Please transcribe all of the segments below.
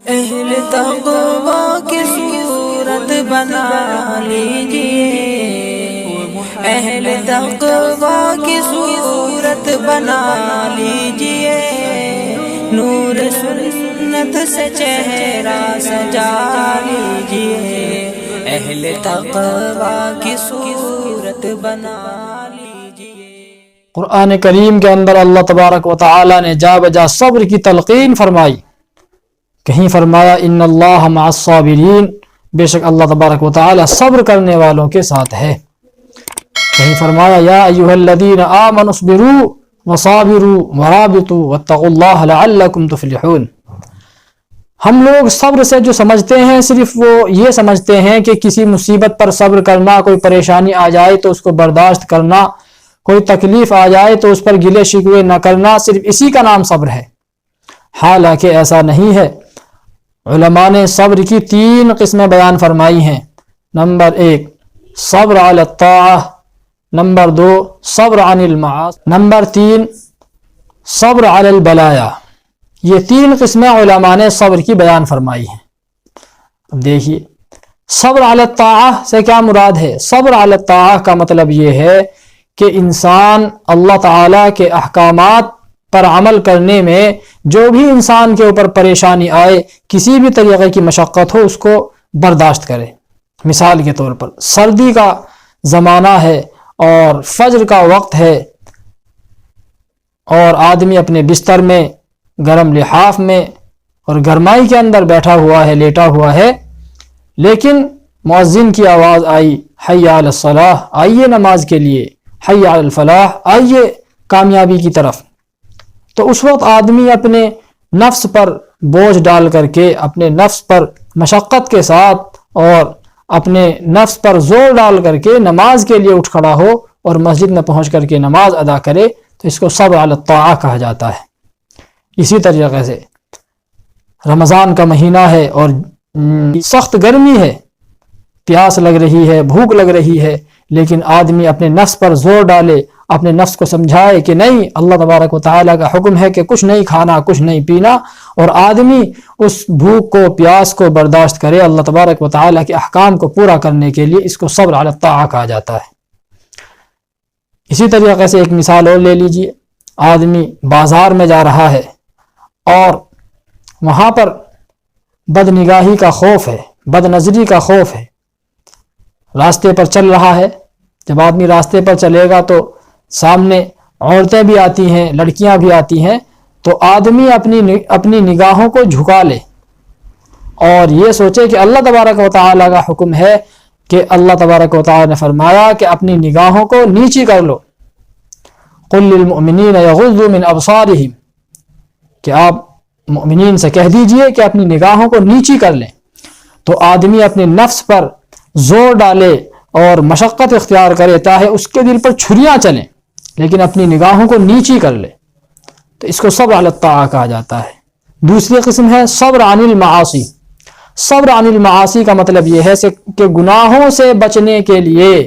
اہل تقوی کی صورت بنا لیجئے، اہل تقوی کی صورت بنا لیجئے، نور سنت سے چہرہ سجا لیجئے، اہل تقوی کی صورت بنا لیجئے۔ قرآن کریم کے اندر اللہ تبارک و تعالی نے جا بجا صبر کی تلقین فرمائی۔ کہیں فرمایا ان اللہ مع الصابرین، بے شک اللہ تبارک و تعالی صبر کرنے والوں کے ساتھ ہے۔ کہیں فرمایا یا ایھا الذین آمنوا اصبروا وصابروا ورابطوا واتقوا اللہ لعلکم تفلحون۔ ہم لوگ صبر سے جو سمجھتے ہیں صرف وہ یہ سمجھتے ہیں کہ کسی مصیبت پر صبر کرنا، کوئی پریشانی آ جائے تو اس کو برداشت کرنا، کوئی تکلیف آ جائے تو اس پر گلے شکوے نہ کرنا، صرف اسی کا نام صبر ہے۔ حالانکہ ایسا نہیں ہے۔ علماء نے صبر کی 3 قسمیں بیان فرمائی ہیں۔ نمبر 1 صبر علی الطاعہ، نمبر 2 صبر عن المعاصی، نمبر 3 صبر علی البلایا۔ یہ 3 قسمیں علماء نے صبر کی بیان فرمائی ہیں۔ اب دیکھیے صبر علی الطاعہ سے کیا مراد ہے؟ صبر علی الطاعہ کا مطلب یہ ہے کہ انسان اللہ تعالیٰ کے احکامات پر عمل کرنے میں جو بھی انسان کے اوپر پریشانی آئے، کسی بھی طریقے کی مشقت ہو، اس کو برداشت کرے۔ مثال کے طور پر سردی کا زمانہ ہے اور فجر کا وقت ہے اور آدمی اپنے بستر میں گرم لحاف میں اور گرمائی کے اندر بیٹھا ہوا ہے، لیٹا ہوا ہے، لیکن مؤذن کی آواز آئی حی علی الصلاۃ، آئیے نماز کے لیے، حی علی الفلاح، آئیے کامیابی کی طرف۔ تو اس وقت آدمی اپنے نفس پر بوجھ ڈال کر کے، اپنے نفس پر مشقت کے ساتھ اور اپنے نفس پر زور ڈال کر کے نماز کے لیے اٹھ کھڑا ہو اور مسجد میں پہنچ کر کے نماز ادا کرے، تو اس کو صبر علی الطاعہ کہا جاتا ہے۔ اسی طریقے سے رمضان کا مہینہ ہے اور سخت گرمی ہے، پیاس لگ رہی ہے، بھوک لگ رہی ہے، لیکن آدمی اپنے نفس پر زور ڈالے، اپنے نفس کو سمجھائے کہ نہیں، اللہ تبارک و تعالیٰ کا حکم ہے کہ کچھ نہیں کھانا، کچھ نہیں پینا، اور آدمی اس بھوک کو، پیاس کو برداشت کرے اللہ تبارک و تعالیٰ کے احکام کو پورا کرنے کے لیے، اس کو صبر علی الطاعہ کہا جاتا ہے۔ اسی طریقے سے ایک مثال اور لے لیجئے، آدمی بازار میں جا رہا ہے اور وہاں پر بد نگاہی کا خوف ہے، بد نظری کا خوف ہے، راستے پر چل رہا ہے۔ جب آدمی راستے پر چلے گا تو سامنے عورتیں بھی آتی ہیں، لڑکیاں بھی آتی ہیں، تو آدمی اپنی نگاہوں کو جھکا لے اور یہ سوچے کہ اللہ تبارک و تعالیٰ کا حکم ہے کہ اللہ تبارک و تعالیٰ نے فرمایا کہ اپنی نگاہوں کو نیچی کر لو، قل للمؤمنین یغضوا من ابصارہم، کہ آپ مؤمنین سے کہہ دیجئے کہ اپنی نگاہوں کو نیچی کر لیں۔ تو آدمی اپنے نفس پر زور ڈالے اور مشقت اختیار کرے، چاہے اس کے دل پر چھریاں چلیں، لیکن اپنی نگاہوں کو نیچی کر لے، تو اس کو صبر علی الطاعہ کہا جاتا ہے۔ دوسری قسم ہے صبر عن المعاصی۔ صبر عن المعاصی کا مطلب یہ ہے کہ گناہوں سے بچنے کے لیے،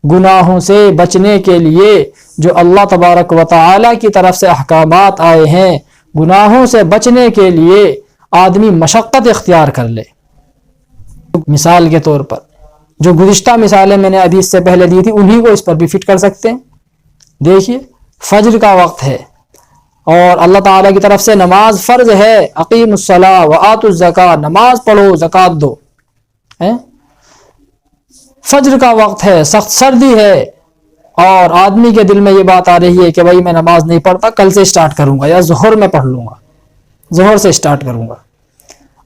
گناہوں سے بچنے کے لیے جو اللہ تبارک و تعالیٰ کی طرف سے احکامات آئے ہیں، گناہوں سے بچنے کے لیے آدمی مشقت اختیار کر لے۔ مثال کے طور پر جو گزشتہ مثالیں میں نے ابھی اس سے پہلے دی تھی، انہی کو اس پر بھی فٹ کر سکتے ہیں۔ دیکھیے فجر کا وقت ہے اور اللہ تعالیٰ کی طرف سے نماز فرض ہے، اقیموا الصلاۃ وآتوا الزکاۃ، نماز پڑھو، زکوٰۃ دو۔ فجر کا وقت ہے، سخت سردی ہے اور آدمی کے دل میں یہ بات آ رہی ہے کہ بھائی میں نماز نہیں پڑھتا، کل سے سٹارٹ کروں گا، یا ظہر میں پڑھ لوں گا، ظہر سے سٹارٹ کروں گا۔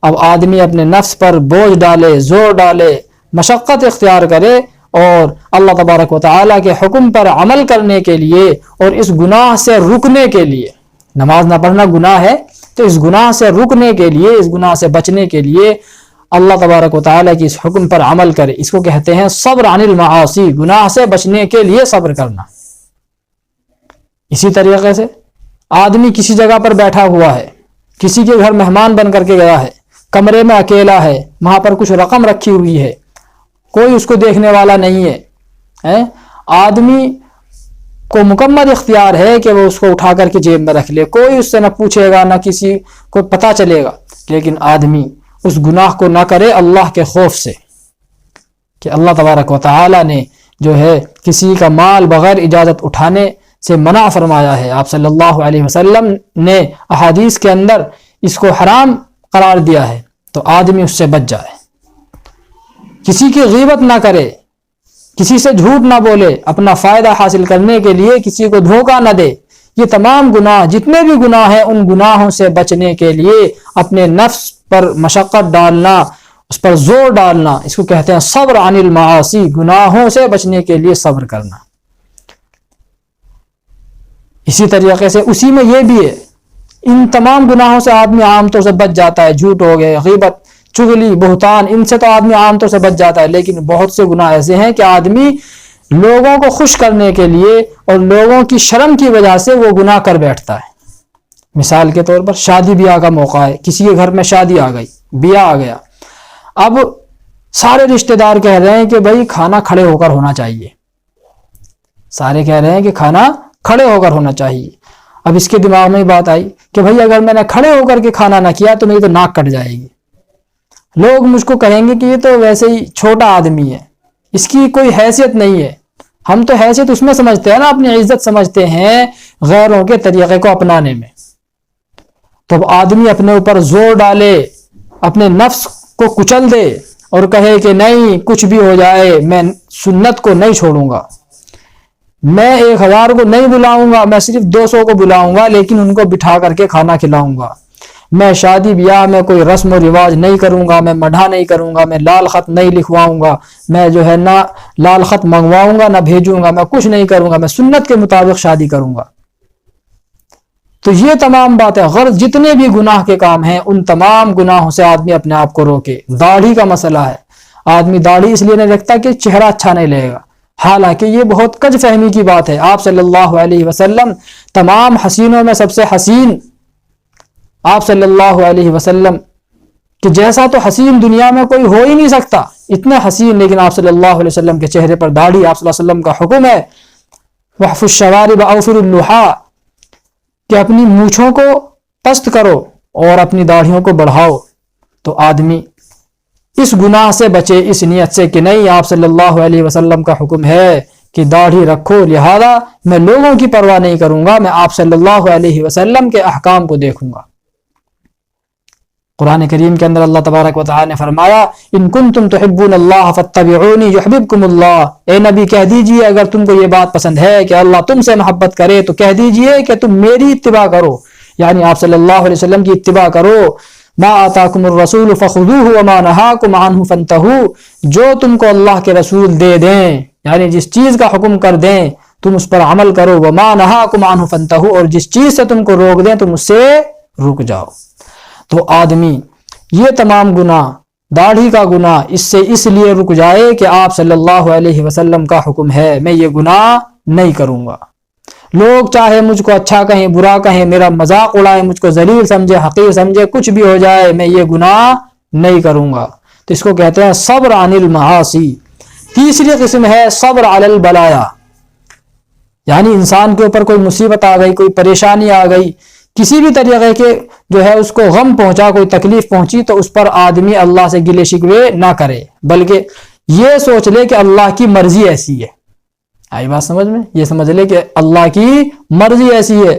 اب آدمی اپنے نفس پر بوجھ ڈالے، زور ڈالے، مشقت اختیار کرے اور اللہ تبارک و تعالیٰ کے حکم پر عمل کرنے کے لیے اور اس گناہ سے رکنے کے لیے، نماز نہ پڑھنا گناہ ہے، تو اس گناہ سے رکنے کے لیے، اس گناہ سے بچنے کے لیے اللہ تبارک و تعالیٰ کی اس حکم پر عمل کرے۔ اس کو کہتے ہیں صبر عن المعاصی، گناہ سے بچنے کے لیے صبر کرنا۔ اسی طریقے سے آدمی کسی جگہ پر بیٹھا ہوا ہے، کسی کے گھر مہمان بن کر کے گیا ہے، کمرے میں اکیلا ہے، وہاں پر کچھ رقم رکھی ہوئی ہے، کوئی اس کو دیکھنے والا نہیں ہے، آدمی کو مکمل اختیار ہے کہ وہ اس کو اٹھا کر کے جیب میں رکھ لے، کوئی اس سے نہ پوچھے گا، نہ کسی کو پتہ چلے گا، لیکن آدمی اس گناہ کو نہ کرے اللہ کے خوف سے کہ اللہ تبارک و تعالی نے جو ہے کسی کا مال بغیر اجازت اٹھانے سے منع فرمایا ہے. آپ صلی اللہ علیہ وسلم نے احادیث کے اندر اس کو حرام قرار دیا ہے. تو آدمی اس سے بچ جائے، کسی کی غیبت نہ کرے، کسی سے جھوٹ نہ بولے، اپنا فائدہ حاصل کرنے کے لیے کسی کو دھوکہ نہ دے. یہ تمام گناہ، جتنے بھی گناہ ہیں، ان گناہوں سے بچنے کے لیے اپنے نفس پر مشقت ڈالنا، اس پر زور ڈالنا، اس کو کہتے ہیں صبر عن المعاصی. گناہوں سے بچنے کے لیے صبر کرنا. اسی طریقے سے اسی میں یہ بھی ہے، ان تمام گناہوں سے آدمی عام طور سے بچ جاتا ہے. جھوٹ ہو گئے، غیبت، چغلی، بہتان، ان سے تو آدمی عام طور سے بچ جاتا ہے. لیکن بہت سے گناہ ایسے ہیں کہ آدمی لوگوں کو خوش کرنے کے لیے اور لوگوں کی شرم کی وجہ سے وہ گناہ کر بیٹھتا ہے. مثال کے طور پر شادی بیاہ کا موقع ہے، کسی کے گھر میں شادی آ گئی، بیاہ آ گیا. اب سارے رشتہ دار کہہ رہے ہیں کہ بھائی کھانا کھڑے ہو کر ہونا چاہیے. سارے کہہ رہے ہیں کہ کھانا کھڑے ہو کر ہونا چاہیے. اب اس کے دماغ میں بات آئی کہ بھائی اگر میں نے کھڑے ہو کر کے کھانا نہ کیا تو میری تو ناک کٹ جائے گی. لوگ مجھ کو کہیں گے کہ یہ تو ویسے ہی چھوٹا آدمی ہے، اس کی کوئی حیثیت نہیں ہے. ہم تو حیثیت اس میں سمجھتے ہیں نا، اپنی عزت سمجھتے ہیں غیروں کے طریقے کو اپنانے میں. تو اب آدمی اپنے اوپر زور ڈالے، اپنے نفس کو کچل دے اور کہے کہ نہیں کچھ بھی ہو جائے میں سنت کو نہیں چھوڑوں گا، میں 1000 کو نہیں بلاؤں گا، میں صرف 200 کو بلاؤں گا، لیکن ان کو بٹھا کر کے کھانا کھلاؤں گا. میں شادی بیاہ میں کوئی رسم و رواج نہیں کروں گا، میں مڈھا نہیں کروں گا، میں لال خط نہیں لکھواؤں گا، میں جو ہے نہ لال خط منگواؤں گا نہ بھیجوں گا، میں کچھ نہیں کروں گا، میں سنت کے مطابق شادی کروں گا. تو یہ تمام باتیں غرض جتنے بھی گناہ کے کام ہیں ان تمام گناہوں سے آدمی اپنے آپ کو روکے. داڑھی کا مسئلہ ہے، آدمی داڑھی اس لیے نہیں رکھتا کہ چہرہ اچھا نہیں لگے گا، حالانکہ یہ بہت کج فہمی کی بات ہے. آپ صلی اللہ علیہ وسلم تمام حسینوں میں سب سے حسین، آپ صلی اللہ علیہ وسلم کہ جیسا تو حسین دنیا میں کوئی ہو ہی نہیں سکتا، اتنے حسین، لیکن آپ صلی اللہ علیہ وسلم کے چہرے پر داڑھی. آپ صلی اللہ علیہ وسلم کا حکم ہے وحف الشوارب اوفر اللحا کہ اپنی مونچھوں کو پست کرو اور اپنی داڑھیوں کو بڑھاؤ. تو آدمی اس گناہ سے بچے اس نیت سے کہ نہیں آپ صلی اللہ علیہ وسلم کا حکم ہے کہ داڑھی رکھو، لہذا میں لوگوں کی پرواہ نہیں کروں گا، میں آپ صلی اللہ علیہ وسلم کے احکام کو دیکھوں گا. قرآن کریم کے اندر اللہ تبارک و تعالی نے فرمایا ان کنتم تحبون اللہ فاتبعونی یحببکم اللہ. اے نبی کہہ دیجئے اگر تم کو یہ بات پسند ہے کہ اللہ تم سے محبت کرے تو کہہ دیجئے کہ تم میری اتباع کرو، یعنی آپ صلی اللہ علیہ وسلم کی اتباع کرو. ما آتاکم الرسول فخذوہ وما نہاکم عنہ فانتہوا، جو تم کو اللہ کے رسول دے دیں یعنی جس چیز کا حکم کر دیں تم اس پر عمل کرو. وما نہاکم عنہ فانتہوا، اور جس چیز سے تم کو روک دیں تم اس سے رک جاؤ. تو آدمی یہ تمام گناہ، داڑھی کا گناہ اس لیے رک جائے کہ آپ صلی اللہ علیہ وسلم کا حکم ہے میں یہ گناہ نہیں کروں گا. لوگ چاہے مجھ کو اچھا کہیں برا کہیں، میرا مذاق اڑائے، مجھ کو ذلیل سمجھے حقیر سمجھے، کچھ بھی ہو جائے میں یہ گناہ نہیں کروں گا. تو اس کو کہتے ہیں صبر عن المعاصی. تیسری قسم ہے صبر علی البلایا، یعنی انسان کے اوپر کوئی مصیبت آ گئی، کوئی پریشانی آ گئی، کسی بھی طریقے کے جو ہے اس کو غم پہنچا، کوئی تکلیف پہنچی، تو اس پر آدمی اللہ سے گلے شکوے نہ کرے بلکہ یہ سوچ لے کہ اللہ کی مرضی ایسی ہے. آئی بات سمجھ میں؟ یہ سمجھ لے کہ اللہ کی مرضی ایسی ہے.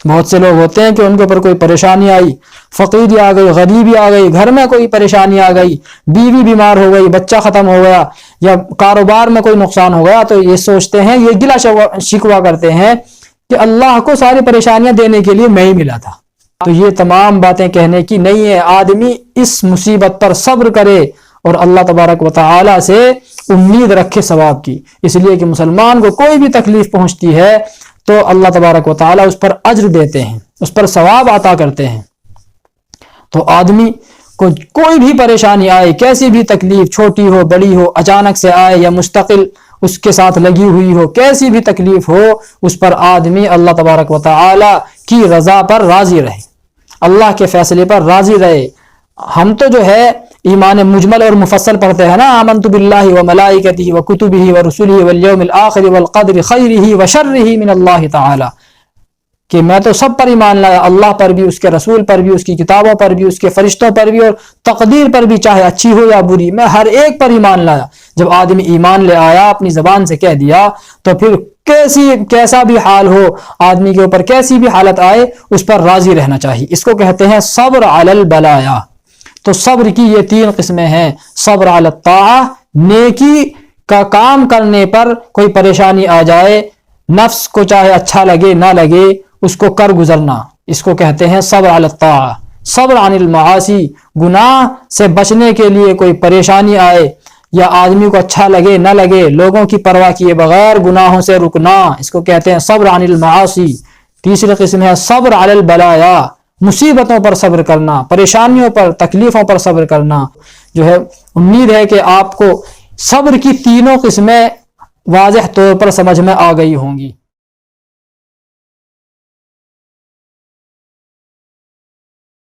بہت سے لوگ ہوتے ہیں کہ ان کے اوپر کوئی پریشانی آئی، فقیری آ گئی، غریبی آ گئی، گھر میں کوئی پریشانی آ گئی، بیوی بیمار ہو گئی، بچہ ختم ہو گیا یا کاروبار میں کوئی نقصان ہو گیا، تو یہ سوچتے ہیں، یہ گلا شکوہ کرتے ہیں کہ اللہ کو ساری پریشانیاں دینے کے لیے میں ہی ملا تھا. تو یہ تمام باتیں کہنے کی نہیں ہے. آدمی اس مصیبت پر صبر کرے اور اللہ تبارک و تعالی سے امید رکھے ثواب کی، اس لیے کہ مسلمان کو کوئی بھی تکلیف پہنچتی ہے تو اللہ تبارک و تعالی اس پر اجر دیتے ہیں، اس پر ثواب عطا کرتے ہیں. تو آدمی کو کوئی بھی پریشانی آئے، کیسی بھی تکلیف، چھوٹی ہو بڑی ہو، اچانک سے آئے یا مستقل اس کے ساتھ لگی ہوئی ہو، کیسی بھی تکلیف ہو، اس پر آدمی اللہ تبارک و تعالی کی رضا پر راضی رہے، اللہ کے فیصلے پر راضی رہے. ہم تو جو ہے ایمان مجمل اور مفصل پڑھتے ہیں نا، آمنت باللہ و ملائکتہ و کتبہ و رسلہ والیوم الآخر والقدر خیرہ و شرہ من اللہ تعالی، کہ میں تو سب پر ایمان لایا، اللہ پر بھی، اس کے رسول پر بھی، اس کی کتابوں پر بھی، اس کے فرشتوں پر بھی، اور تقدیر پر بھی، چاہے اچھی ہو یا بری، میں ہر ایک پر ایمان لایا۔ جب آدمی ایمان لے آیا، اپنی زبان سے کہہ دیا، تو پھر کیسا بھی حال ہو، آدمی کے اوپر کیسی بھی حالت آئے، اس پر راضی رہنا چاہیے۔ اس کو کہتے ہیں صبر علی البلایا۔ تو صبر کی یہ 3 قسمیں ہیں: صبر علی الطاعہ، نیکی کا کام کرنے پر کوئی پریشانی آ جائے، نفس کو چاہے اچھا لگے نہ لگے، اس کو کر گزرنا، اس کو کہتے ہیں صبر علی الطاعہ۔ صبر عن المعاصی، گناہ سے بچنے کے لیے کوئی پریشانی آئے، یا آدمی کو اچھا لگے نہ لگے، لوگوں کی پرواہ کیے بغیر گناہوں سے رکنا، اس کو کہتے ہیں صبر عن المعاصی۔ تیسری قسم ہے صبر علی البلایا، مصیبتوں پر صبر کرنا، پریشانیوں پر، تکلیفوں پر صبر کرنا۔ جو ہے امید ہے کہ آپ کو صبر کی 3 قسمیں واضح طور پر سمجھ میں آ گئی ہوں گی۔